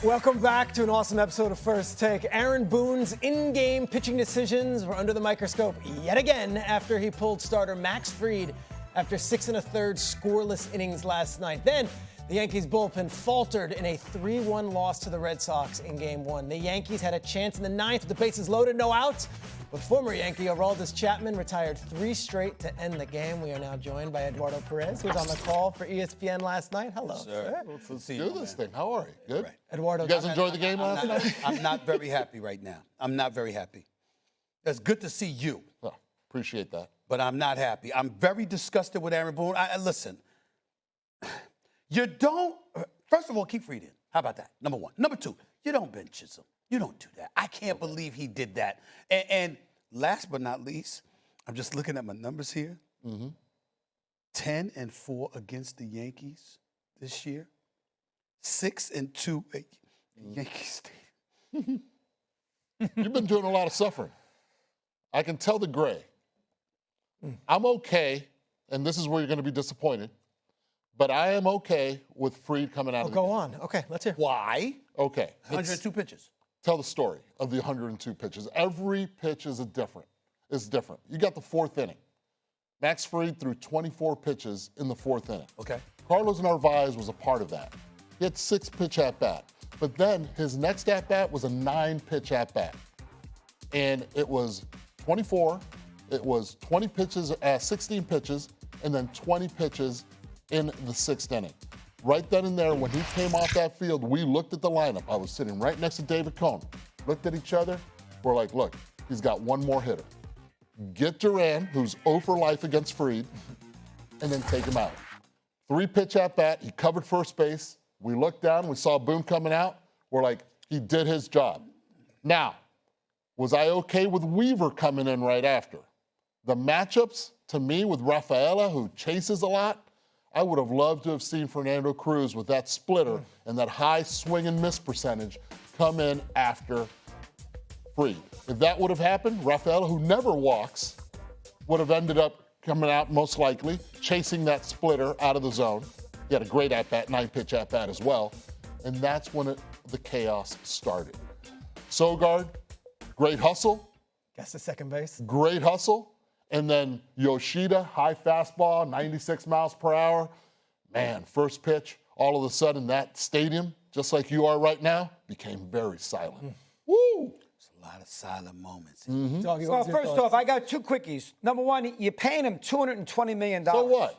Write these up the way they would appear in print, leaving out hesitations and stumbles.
Welcome back to an awesome episode of First Take. Aaron Boone's in-game pitching decisions were under the microscope yet again after he pulled starter Max Fried after 6 1/3 scoreless innings last night. Then the Yankees bullpen faltered in a 3-1 loss to the Red Sox in Game 1. The Yankees had a chance in the ninth with the bases loaded, no outs. But former Yankee Aroldis Chapman retired 3 straight to end the game. We are now joined by Eduardo Perez, who was on the call for ESPN last night. Hello, sir. Let's do this thing. How are you? Good? Right. Eduardo, you guys enjoyed the game last night? I'm not very happy right now. I'm not very happy. It's good to see you. Oh, appreciate that. But I'm not happy. I'm very disgusted with Aaron Boone. Listen, you don't, first of all, keep Fried in. How about that? Number one. Number two, you don't bench Chisholm. You don't do that. I can't believe he did that. And last but not least, I'm just looking at my numbers here. 10-4 against the Yankees this year. 6-2 at Yankee Stadium. You've been doing a lot of suffering. I can tell the gray. I'm okay, and this is where you're going to be disappointed, but I am okay with Fried coming out of the go game. on. Okay, let's hear. Why? Okay. 102 pitches. Tell the story of the 102 pitches. Every pitch is different. You got the fourth inning. Max Fried threw 24 pitches in the fourth inning. Okay. Carlos Narvaez was a part of that. He had 6-pitch at-bat. But then his next at-bat was a 9-pitch at-bat. And it was 24, it was 20 pitches, 16 pitches, and then 20 pitches in the sixth inning. Right then and there, when he came off that field, we looked at the lineup. I was sitting right next to David Cohn. Looked at each other. We're like, look, he's got one more hitter. Get Duran, who's 0 for life against Fried, and then take him out. 3-pitch at-bat. He covered first base. We looked down. We saw Boone coming out. We're like, he did his job. Now, was I okay with Weaver coming in right after? The matchups, to me, with Rafaela, who chases a lot, I would have loved to have seen Fernando Cruz with that splitter and that high swing and miss percentage come in after Fried. If that would have happened, Rafaela, who never walks, would have ended up coming out most likely, chasing that splitter out of the zone. He had a great at-bat, 9-pitch at-bat as well. And that's when the chaos started. Sogard, great hustle. Guess the second base. Great hustle. And then Yoshida, high fastball, 96 miles per hour. Man, first pitch, all of a sudden that stadium, just like you are right now, became very silent. Woo! There's a lot of silent moments. Doggy, Well, what's your first thoughts? off, I got 2 quickies. Number one, you're paying him $220 million. So what?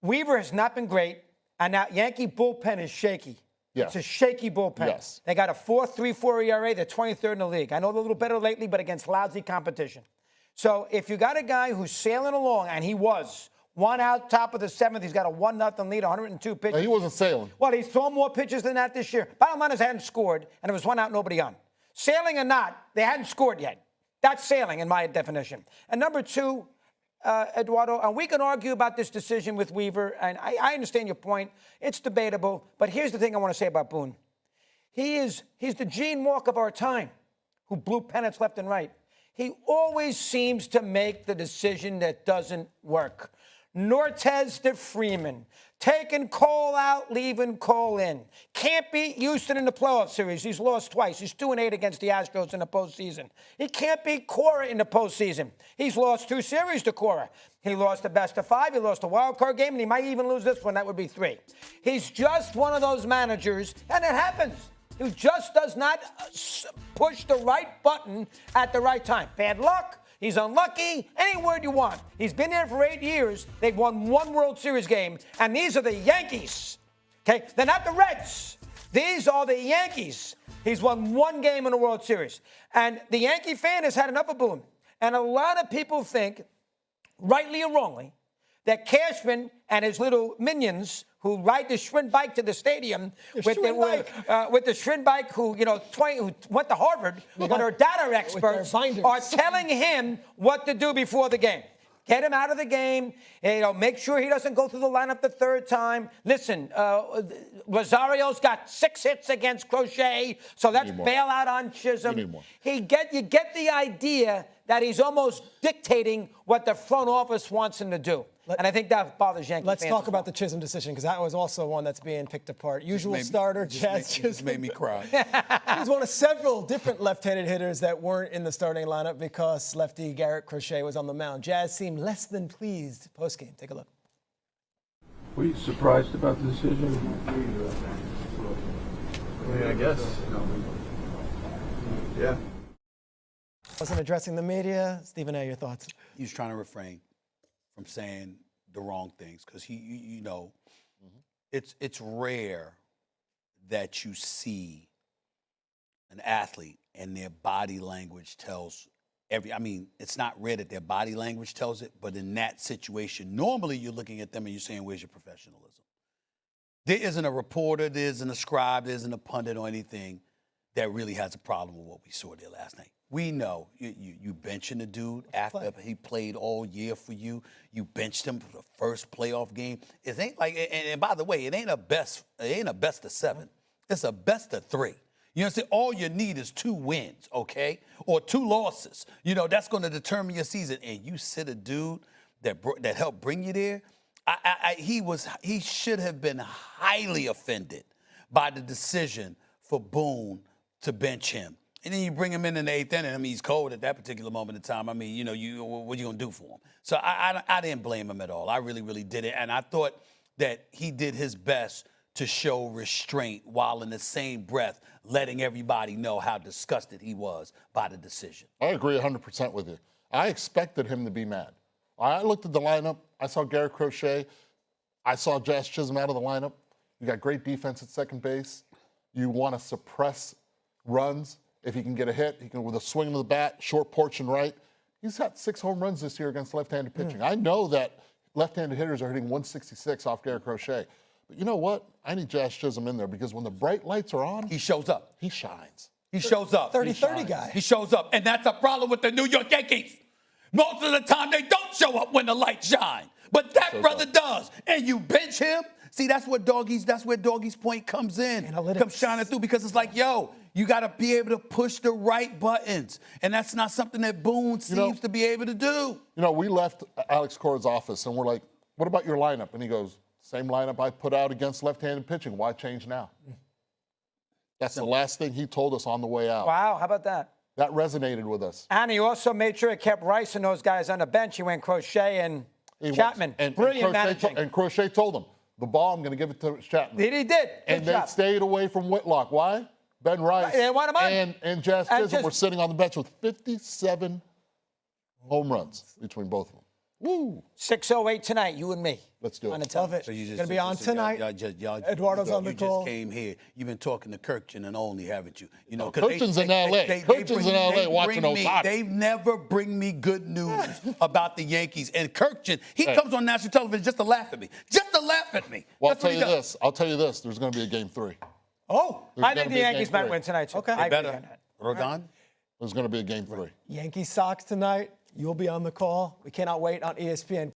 Weaver has not been great, and that Yankee bullpen is shaky. Yes. It's a shaky bullpen. Yes. They got a 4.34 ERA. They're 23rd in the league. I know they're a little better lately, but against lousy competition. So if you got a guy who's sailing along, and he was, 1 out, top of the 7th, he's got a 1-0 lead, 102 pitches. No, he wasn't sailing. Well, he's thrown more pitches than that this year. Bottom line is they hadn't scored, and it was 1 out, nobody on. Sailing or not, they hadn't scored yet. That's sailing in my definition. And number 2, Eduardo, and we can argue about this decision with Weaver, and I understand your point. It's debatable, but here's the thing I want to say about Boone. He's the Gene Walk of our time, who blew pennants left and right. He always seems to make the decision that doesn't work. Nortez to Freeman. Taking Cole out, leaving Cole in. Can't beat Houston in the playoff series. He's lost twice. He's 2-8 against the Astros in the postseason. He can't beat Cora in the postseason. He's lost 2 series to Cora. He lost the best of 5. He lost a wild card game, and he might even lose this one. That would be 3. He's just one of those managers, and it happens, who just does not push the right button at the right time. Bad luck. He's unlucky. Any word you want. He's been there for 8 years. They've won 1 World Series game, and these are the Yankees. Okay? They're not the Reds. These are the Yankees. He's won 1 game in the World Series. And the Yankee fan has had enough of Boone. And a lot of people think, rightly or wrongly, that Cashman and his little minions who ride the Schwinn bike to the stadium with the Schwinn bike who went to Harvard, but are data experts, are telling him what to do before the game. Get him out of the game. Make sure he doesn't go through the lineup the 3rd time. Listen, Rosario's got 6 hits against Crochet, so let's bail out on Chisholm. You get the idea that he's almost dictating what the front office wants him to do. And I think that bothers Yankee Let's fans talk as about well. the Chisholm decision, because that was also one that's being picked apart. Usual starter, Jazz Chisholm. Just made me cry. He's one of several different left-handed hitters that weren't in the starting lineup because lefty Garrett Crochet was on the mound. Jazz seemed less than pleased post-game. Take a look. Were you surprised about the decision? I guess. Yeah. Wasn't addressing the media. Stephen A., your thoughts? He was trying to refrain from saying the wrong things because it's rare that you see an athlete and their body language tells it's not rare that their body language tells it, but in that situation, normally you're looking at them and you're saying, where's your professionalism? There isn't a reporter, there isn't a scribe, there isn't a pundit or anything that really has a problem with what we saw there last night. We know you benching the dude after he played all year for you. You benched him for the first playoff game. It ain't like, and by the way, it ain't a best of 7. It's a best of 3. You understand? All you need is 2 wins, okay, or 2 losses. That's going to determine your season. And you sit a dude that helped bring you there. He should have been highly offended by the decision for Boone to bench him. And then you bring him in the 8th inning. He's cold at that particular moment in time. What are you going to do for him? So I didn't blame him at all. I really, really didn't. And I thought that he did his best to show restraint while in the same breath letting everybody know how disgusted he was by the decision. I agree 100% with you. I expected him to be mad. I looked at the lineup. I saw Garrett Crochet. I saw Jazz Chisholm out of the lineup. You got great defense at second base. You want to suppress runs. If he can get a hit, he can with a swing of the bat, short porch and right. He's got 6 home runs this year against left-handed pitching. I know that left-handed hitters are hitting 166 off Garrett Crochet. But you know what? I need Jazz Chisholm in there because when the bright lights are on, he shows up. He shines. He shows up. 30-30 guy. He shows up. And that's a problem with the New York Yankees. Most of the time, they don't show up when the lights shine. But that brother does. And you bench him. See, that's where Doggy's point comes in. Analytics. Comes shining through because it's like, yo, you got to be able to push the right buttons. And that's not something that Boone seems to be able to do. We left Alex Cora's office and we're like, what about your lineup? And he goes, same lineup I put out against left-handed pitching. Why change now? That's the last thing he told us on the way out. Wow, how about that? That resonated with us. And he also made sure he kept Rice and those guys on the bench. He went Crochet and Chapman. Brilliant managing. And Crochet told him, the ball, I'm going to give it to Chapman. He did. And they stayed away from Whitlock. Why? Ben Rice They want him on. and Jazz Chisholm were sitting on the bench with 57 home runs between both of them. Woo! 6:08 tonight, you and me. Let's do it. On the Love it. So you just Going to be on tonight. Eduardo's on the call. You just came here. You've been talking to Kirkchin and only, haven't you? Kirkchin's in L.A. Kirkchin's in L.A. watching Osaka. They never bring me good news about the Yankees. And Kirkchin, he comes on national television just to laugh at me. Just to laugh at me. Well, That's what he does. I'll tell you this. There's going to be a Game 3. Oh, I think the Yankees might win tonight, too. Okay. I agree on Better. that. Rodon? There's going to be a Game 3. Yankees Sox tonight. You'll be on the call. We cannot wait on ESPN.